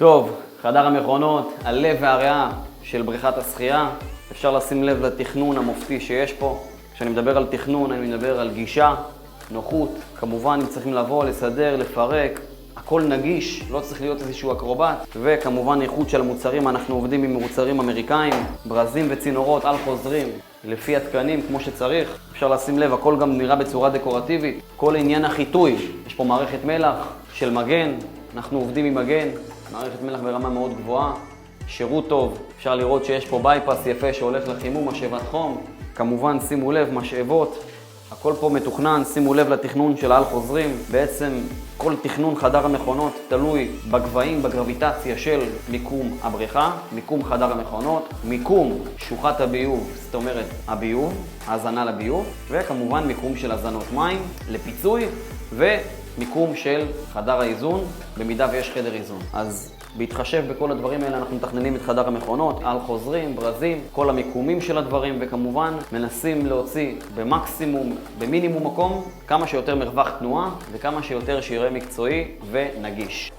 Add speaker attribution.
Speaker 1: טוב, חדר המכונות, הלב והריאה של בריכת השחייה. אפשר לשים לב לתכנון המופתי שיש פה. כשאני מדבר על תכנון, אני מדבר על גישה, נוחות. כמובן, אם צריכים לבוא, לסדר, לפרק, הכל נגיש, לא צריך להיות איזשהו אקרובט. וכמובן, איכות של המוצרים, אנחנו עובדים עם מוצרים אמריקאים, ברזים וצינורות על חוזרים, לפי התקנים, כמו שצריך. אפשר לשים לב, הכל גם נראה בצורה דקורטיבית. כל עניין החיטוי, יש פה מערכת מלח של מגן, אנחנו עובדים עם מגן, מערכת מלח ברמה מאוד גבוהה, שירות טוב. אפשר לראות שיש פה בייפס יפה שהולך לחימום, משאבת חום. כמובן, שימו לב, משאבות. הכל פה מתוכנן, שימו לב לתכנון של העל חוזרים. בעצם כל תכנון חדר המכונות תלוי בגבהים, בגרביטציה של מיקום הבריכה, מיקום חדר המכונות, מיקום שוחת הביוב, זאת אומרת הביוב, ההזנה לביוב, וכמובן מיקום של הזנות מים לפיצוי, ומיקום של חדר האיזון, במידה ויש חדר איזון. אז בהתחשב בכל הדברים האלה אנחנו מתכננים את חדר המכונות, על חוזרים, ברזים, כל המיקומים של הדברים, וכמובן מנסים להוציא במקסימום, במינימום מקום, כמה שיותר מרווח תנועה וכמה שיותר שיראה מקצועי ונגיש.